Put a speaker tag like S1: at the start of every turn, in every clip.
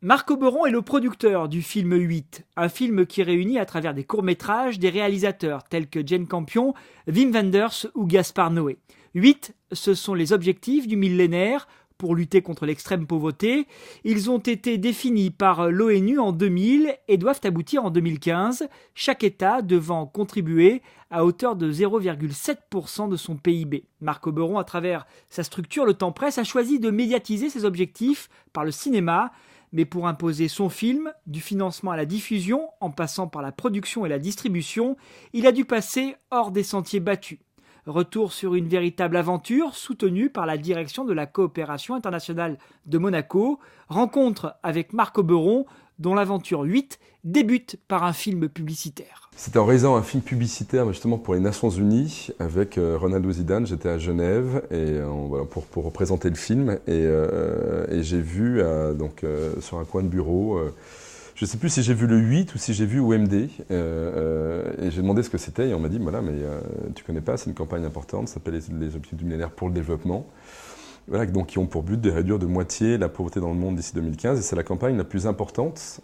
S1: Marc Oberon est le producteur du film 8, un film qui réunit à travers des courts-métrages des réalisateurs tels que Jane Campion, Wim Wenders ou Gaspard Noé. 8, ce sont les objectifs du millénaire pour lutter contre l'extrême pauvreté. Ils ont été définis par l'ONU en 2000 et doivent aboutir en 2015, chaque État devant contribuer à hauteur de 0,7% de son PIB. Marc Oberon, à travers sa structure Le Temps Presse, a choisi de médiatiser ses objectifs par le cinéma, mais pour imposer son film, du financement à la diffusion, en passant par la production et la distribution, il a dû passer hors des sentiers battus. Retour sur une véritable aventure soutenue par la direction de la coopération internationale de Monaco, rencontre avec Marc Oberon, dont l'aventure 8 débute par un film publicitaire.
S2: C'était en réalisant un film publicitaire justement pour les Nations Unies avec Ronaldo Zidane. J'étais à Genève et, voilà, pour représenter le film et j'ai vu sur un coin de bureau, je ne sais plus si j'ai vu le 8 ou si j'ai vu OMD et j'ai demandé ce que c'était et on m'a dit voilà mais tu connais pas, c'est une campagne importante, ça s'appelle les Objectifs du millénaire pour le développement. Voilà, donc, qui ont pour but de réduire de moitié la pauvreté dans le monde d'ici 2015. Et c'est la campagne la plus importante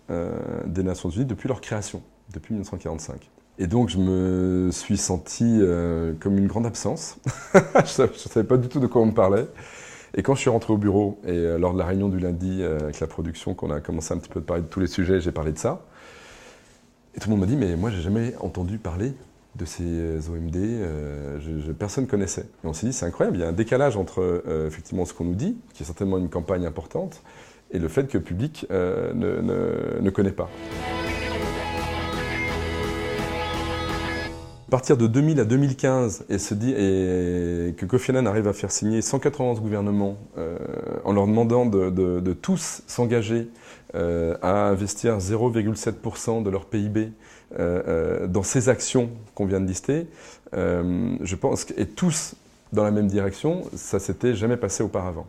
S2: des Nations Unies depuis leur création, depuis 1945. Et donc je me suis senti comme une grande absence. Je ne savais pas du tout de quoi on me parlait. Et quand je suis rentré au bureau, et lors de la réunion du lundi avec la production, qu'on a commencé un petit peu de parler de tous les sujets, j'ai parlé de ça. Et tout le monde m'a dit, mais moi j'ai jamais entendu parler de ces OMD, personne ne connaissait. Et on s'est dit, c'est incroyable, il y a un décalage entre effectivement ce qu'on nous dit, qui est certainement une campagne importante, et le fait que le public ne connaît pas. À partir de 2000 à 2015, et que Kofi Annan arrive à faire signer 191 gouvernements en leur demandant de tous s'engager à investir 0,7% de leur PIB dans ces actions qu'on vient de lister, je pense, et tous dans la même direction, ça s'était jamais passé auparavant.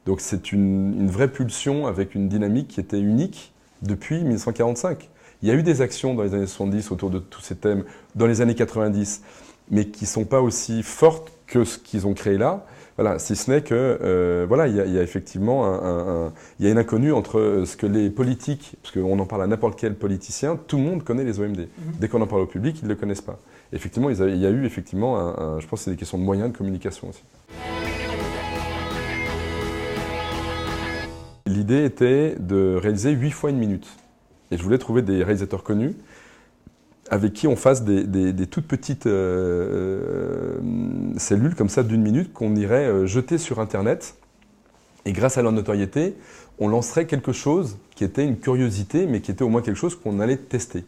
S2: Donc c'est une vraie pulsion avec une dynamique qui était unique depuis 1945. Il y a eu des actions dans les années 70 autour de tous ces thèmes, dans les années 90, mais qui ne sont pas aussi fortes que ce qu'ils ont créé là. Voilà, si ce n'est que voilà, il y a effectivement il y a une inconnue entre ce que les politiques, parce qu'on en parle à n'importe quel politicien, tout le monde connaît les OMD. Dès qu'on en parle au public, ils ne le connaissent pas. Effectivement, il y a eu effectivement, je pense que c'est des questions de moyens de communication aussi. L'idée était de réaliser 8 fois une minute. Et je voulais trouver des réalisateurs connus avec qui on fasse des toutes petites cellules comme ça d'une minute qu'on irait jeter sur Internet. Et grâce à leur notoriété, on lancerait quelque chose qui était une curiosité, mais qui était au moins quelque chose qu'on allait tester.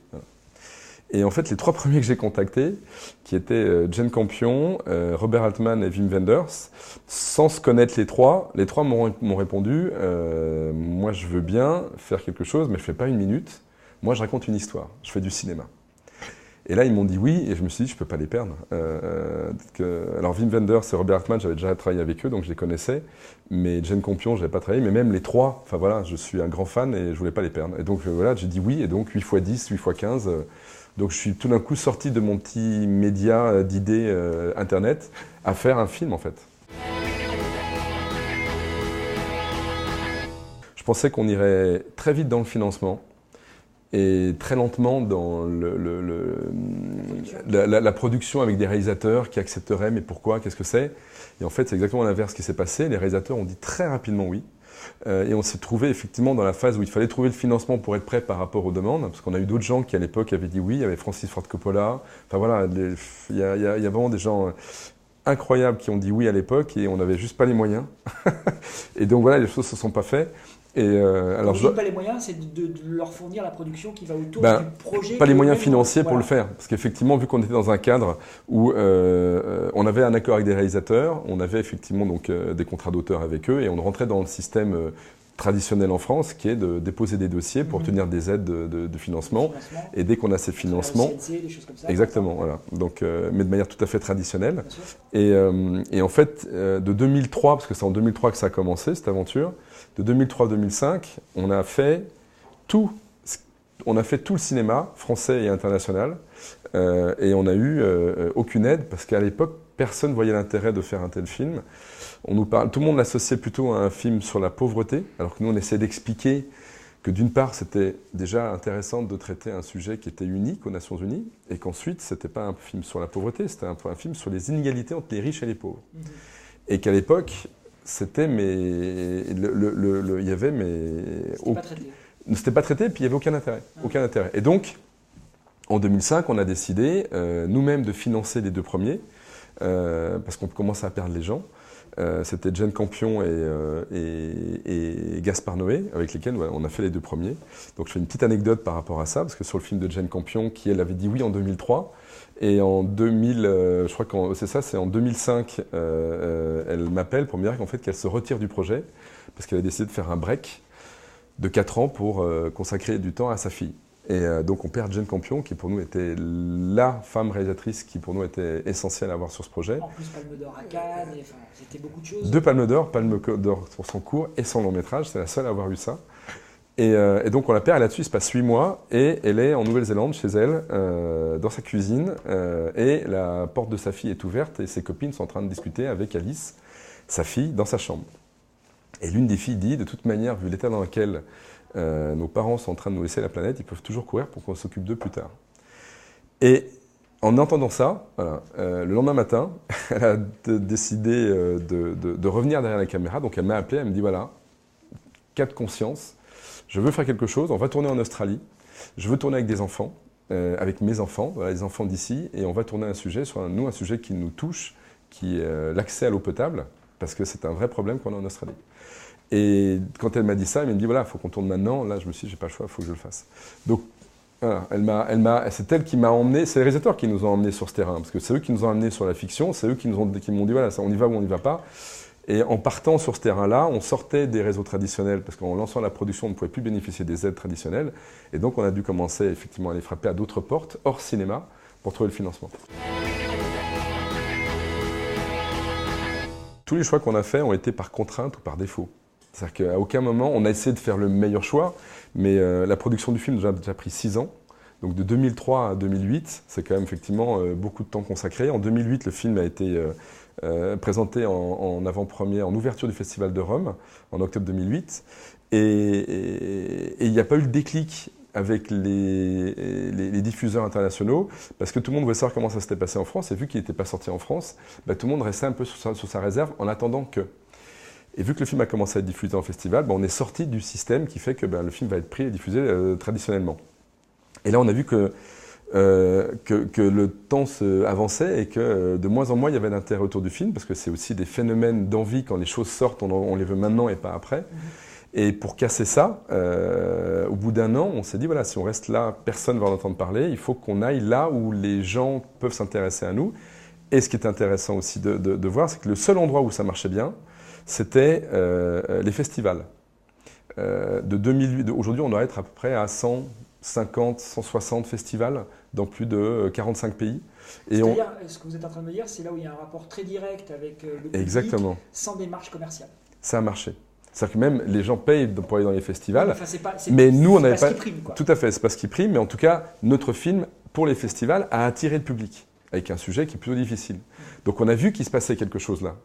S2: Et en fait, les 3 premiers que j'ai contactés, qui étaient Jane Campion, Robert Altman et Wim Wenders, sans se connaître les trois m'ont répondu moi je veux bien faire quelque chose, mais je ne fais pas une minute. Moi je raconte une histoire, je fais du cinéma. Et là ils m'ont dit oui, et je me suis dit je ne peux pas les perdre. Alors Wim Wenders et Robert Altman, j'avais déjà travaillé avec eux, donc je les connaissais, mais Jane Campion, je n'avais pas travaillé, mais même les 3, enfin voilà, je suis un grand fan et je ne voulais pas les perdre. Et donc voilà, j'ai dit oui, et donc 8 x 10, 8 x 15... Donc je suis tout d'un coup sorti de mon petit média d'idées internet à faire un film en fait. Je pensais qu'on irait très vite dans le financement et très lentement dans la production avec des réalisateurs qui accepteraient mais pourquoi, qu'est-ce que c'est? Et en fait c'est exactement l'inverse qui s'est passé, les réalisateurs ont dit très rapidement oui. Et on s'est trouvé effectivement dans la phase où il fallait trouver le financement pour être prêt par rapport aux demandes, parce qu'on a eu d'autres gens qui à l'époque avaient dit oui, il y avait Francis Ford Coppola, enfin voilà, il y a vraiment des gens incroyables qui ont dit oui à l'époque et on n'avait juste pas les moyens. Et donc voilà, les choses ne se sont pas faites. Et
S1: alors pas les moyens, c'est de leur fournir la production qui va autour du projet.
S2: Pas les moyens financiers pour le faire, parce qu'effectivement, vu qu'on était dans un cadre où on avait un accord avec des réalisateurs, on avait effectivement donc des contrats d'auteur avec eux, et on rentrait dans le système traditionnel en France, qui est de déposer des dossiers pour obtenir des aides de financement, et dès qu'on a ces financements,
S1: CNC, des choses comme ça,
S2: exactement, voilà. Donc, mais de manière tout à fait traditionnelle. Et en fait, de 2003, parce que c'est en 2003 que ça a commencé cette aventure. De 2003 à 2005, on a fait tout le cinéma français et international et on n'a eu aucune aide parce qu'à l'époque, personne ne voyait l'intérêt de faire un tel film. Tout le monde l'associait plutôt à un film sur la pauvreté, alors que nous, on essaie d'expliquer que d'une part, c'était déjà intéressant de traiter un sujet qui était unique aux Nations Unies, et qu'ensuite, ce n'était pas un film sur la pauvreté, c'était un film sur les inégalités entre les riches et les pauvres. Et qu'à l'époque, c'était il y avait
S1: C'était pas traité.
S2: C'était pas traité, puis il n'y avait aucun intérêt. Aucun intérêt. Et donc, en 2005, on a décidé nous-mêmes de financer les deux premiers, parce qu'on commençait à perdre les gens. C'était Jane Campion et Gaspard Noé, avec lesquels on a fait les deux premiers. Donc je fais une petite anecdote par rapport à ça, parce que sur le film de Jane Campion, qui elle avait dit oui en 2003, et en 2000, je crois que c'est en 2005, elle m'appelle pour me dire qu'en fait qu'elle se retire du projet, parce qu'elle a décidé de faire un break de 4 ans pour consacrer du temps à sa fille. Et donc on perd Jane Campion, qui pour nous était la femme réalisatrice qui pour nous était essentielle à avoir sur ce projet.
S1: En plus, Palme d'Or à Cannes, c'était beaucoup de choses.
S2: 2 Palmes d'Or pour son court et son long métrage, c'est la seule à avoir eu ça. Et donc on la perd, et là-dessus il se passe 8 mois, et elle est en Nouvelle-Zélande, chez elle, dans sa cuisine, et la porte de sa fille est ouverte, et ses copines sont en train de discuter avec Alice, sa fille, dans sa chambre. Et l'une des filles dit, de toute manière, vu l'état dans lequel nos parents sont en train de nous laisser la planète, ils peuvent toujours courir pour qu'on s'occupe d'eux plus tard. Et en entendant ça, voilà, le lendemain matin, elle a décidé de revenir derrière la caméra. Donc elle m'a appelé, elle me dit voilà, cas de conscience, je veux faire quelque chose, on va tourner en Australie, je veux tourner avec des enfants, avec mes enfants, voilà, les enfants d'ici, et on va tourner un sujet, un sujet qui nous touche, qui est l'accès à l'eau potable, parce que c'est un vrai problème qu'on a en Australie. Et quand elle m'a dit ça, elle m'a dit voilà, il faut qu'on tourne maintenant. Là, je me suis dit, j'ai pas le choix, il faut que je le fasse. Donc, voilà, c'est elle qui m'a emmené, c'est les réalisateurs qui nous ont emmenés sur ce terrain, parce que c'est eux qui nous ont emmenés sur la fiction, c'est eux qui m'ont dit voilà, ça, on y va ou on n'y va pas. Et en partant sur ce terrain-là, on sortait des réseaux traditionnels, parce qu'en lançant la production, on ne pouvait plus bénéficier des aides traditionnelles. Et donc, on a dû commencer effectivement à aller frapper à d'autres portes, hors cinéma, pour trouver le financement. Tous les choix qu'on a faits ont été par contrainte ou par défaut. C'est-à-dire qu'à aucun moment, on a essayé de faire le meilleur choix, mais la production du film nous a déjà pris 6 ans. Donc de 2003 à 2008, c'est quand même effectivement beaucoup de temps consacré. En 2008, le film a été présenté en avant-première, en ouverture du Festival de Rome, en octobre 2008. Et il n'y a pas eu le déclic avec les diffuseurs internationaux, parce que tout le monde voulait savoir comment ça s'était passé en France, et vu qu'il n'était pas sorti en France, tout le monde restait un peu sur sa réserve en attendant que... Et vu que le film a commencé à être diffusé en festival, on est sorti du système qui fait que le film va être pris et diffusé traditionnellement. Et là, on a vu que le temps avançait et que de moins en moins, il y avait d'intérêt autour du film, parce que c'est aussi des phénomènes d'envie. Quand les choses sortent, on les veut maintenant et pas après. Et pour casser ça, au bout d'un an, on s'est dit, voilà, si on reste là, personne ne va en entendre parler. Il faut qu'on aille là où les gens peuvent s'intéresser à nous. Et ce qui est intéressant aussi de voir, c'est que le seul endroit où ça marchait bien, c'était les festivals. De 2008, aujourd'hui, on doit être à peu près à 150, 160 festivals dans plus de 45 pays.
S1: C'est-à-dire, ce que vous êtes en train de me dire, c'est là où il y a un rapport très direct avec le public,
S2: exactement,
S1: sans démarche commerciale.
S2: Ça a marché. C'est-à-dire que même les gens payent pour aller dans les festivals,
S1: enfin,
S2: mais nous, on n'avait pas...
S1: ce qui prime, quoi.
S2: Tout à fait, c'est pas ce qui prime, mais en tout cas, notre film, pour les festivals, a attiré le public, avec un sujet qui est plutôt difficile. Donc on a vu qu'il se passait quelque chose là.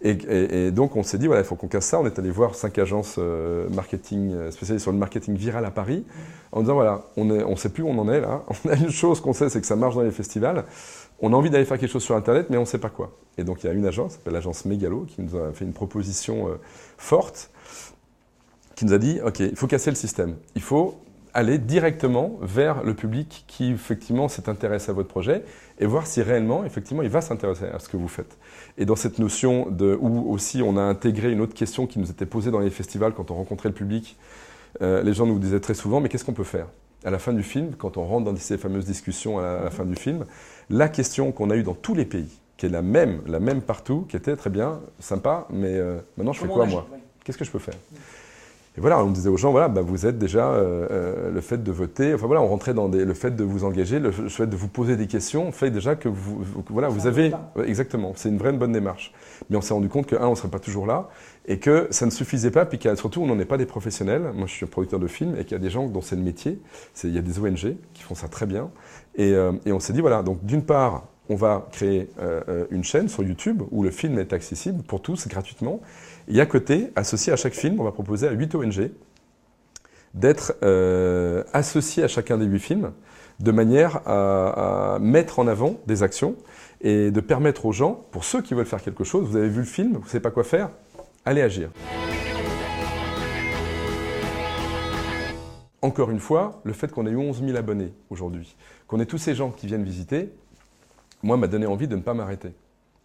S2: Et donc on s'est dit, voilà, il faut qu'on casse ça. On est allé voir 5 agences marketing spécialisées sur le marketing viral à Paris, en disant, voilà, on ne sait plus où on en est là. On a une chose qu'on sait, c'est que ça marche dans les festivals. On a envie d'aller faire quelque chose sur Internet, mais on ne sait pas quoi. Et donc il y a une agence, qui s'appelle l'agence Megalo, qui nous a fait une proposition forte, qui nous a dit, OK, il faut casser le système. Il faut aller directement vers le public qui, effectivement, s'est intéressé à votre projet et voir si réellement, effectivement, il va s'intéresser à ce que vous faites. Et dans cette notion où aussi on a intégré une autre question qui nous était posée dans les festivals quand on rencontrait le public, les gens nous disaient très souvent, mais qu'est-ce qu'on peut faire ? À la fin du film, quand on rentre dans ces fameuses discussions à la fin du film, la question qu'on a eue dans tous les pays, qui est la même partout, qui était très bien, sympa, mais maintenant je fais quoi moi ? Qu'est-ce que je peux faire ? Et voilà, on disait aux gens, voilà, vous êtes déjà le fait de voter, enfin voilà, on rentrait dans le fait de vous engager, le fait de vous poser des questions, fait déjà que vous avez... Exactement, c'est une vraie bonne démarche. Mais on s'est rendu compte que, on ne serait pas toujours là, et que ça ne suffisait pas, puis surtout, on n'en est pas des professionnels. Moi, je suis producteur de films, et qu'il y a des gens dont c'est le métier. Il y a des ONG qui font ça très bien. Et on s'est dit, voilà, donc d'une part, on va créer une chaîne sur YouTube où le film est accessible pour tous gratuitement. Et à côté, associé à chaque film, on va proposer à 8 ONG d'être associé à chacun des 8 films, de manière à mettre en avant des actions et de permettre aux gens, pour ceux qui veulent faire quelque chose, vous avez vu le film, vous ne savez pas quoi faire, allez agir. Encore une fois, le fait qu'on ait eu 11 000 abonnés aujourd'hui, qu'on ait tous ces gens qui viennent visiter, moi, m'a donné envie de ne pas m'arrêter.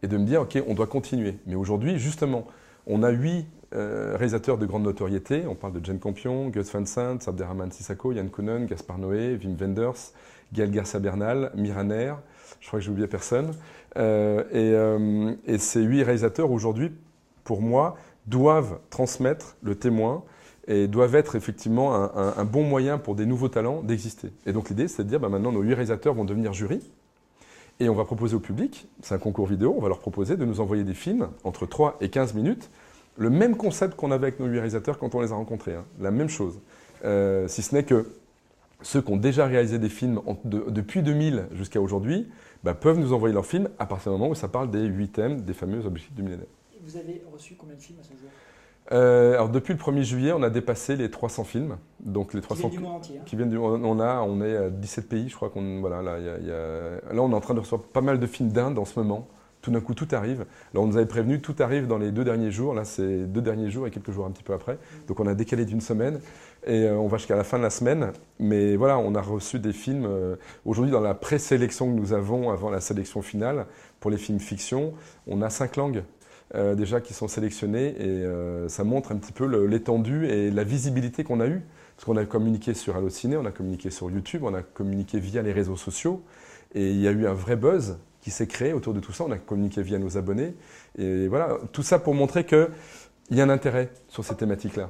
S2: Et de me dire, OK, on doit continuer. Mais aujourd'hui, justement, on a 8 réalisateurs de grande notoriété. On parle de Jane Campion, Gus Van Sant, Abderrahmane Sissako, Yann Kounen, Gaspard Noé, Wim Wenders, Gaël Garcia Bernal, Miraner. Je crois que j'ai oublié personne. Et ces 8 réalisateurs, aujourd'hui, pour moi, doivent transmettre le témoin et doivent être effectivement un bon moyen pour des nouveaux talents d'exister. Et donc l'idée, c'est de dire, maintenant, nos 8 réalisateurs vont devenir jury. Et on va proposer au public, c'est un concours vidéo, on va leur proposer de nous envoyer des films entre 3 et 15 minutes, le même concept qu'on avait avec nos 8 réalisateurs quand on les a rencontrés, hein, la même chose. Si ce n'est que ceux qui ont déjà réalisé des films depuis 2000 jusqu'à aujourd'hui peuvent nous envoyer leurs films à partir du moment où ça parle des 8 thèmes des fameux objectifs du millénaire.
S1: Vous avez reçu combien de films à ce jour ?
S2: Alors depuis le 1er juillet, on a dépassé les 300 films. Donc les 300
S1: qui viennent du monde entier. Hein.
S2: Qui viennent on est à 17 pays, je crois là on est en train de recevoir pas mal de films d'Inde en ce moment. Tout d'un coup, tout arrive. Là, on nous avait prévenu, tout arrive dans les 2 derniers jours. Là, c'est 2 derniers jours et quelques jours un petit peu après. Donc on a décalé d'1 semaine et on va jusqu'à la fin de la semaine. Mais voilà, on a reçu des films. Aujourd'hui, dans la présélection que nous avons avant la sélection finale, pour les films fiction, on a 5 langues. Déjà qui sont sélectionnés et ça montre un petit peu l'étendue et la visibilité qu'on a eue. Parce qu'on a communiqué sur Allociné, on a communiqué sur YouTube, on a communiqué via les réseaux sociaux et il y a eu un vrai buzz qui s'est créé autour de tout ça. On a communiqué via nos abonnés et voilà, tout ça pour montrer qu'il y a un intérêt sur ces thématiques-là.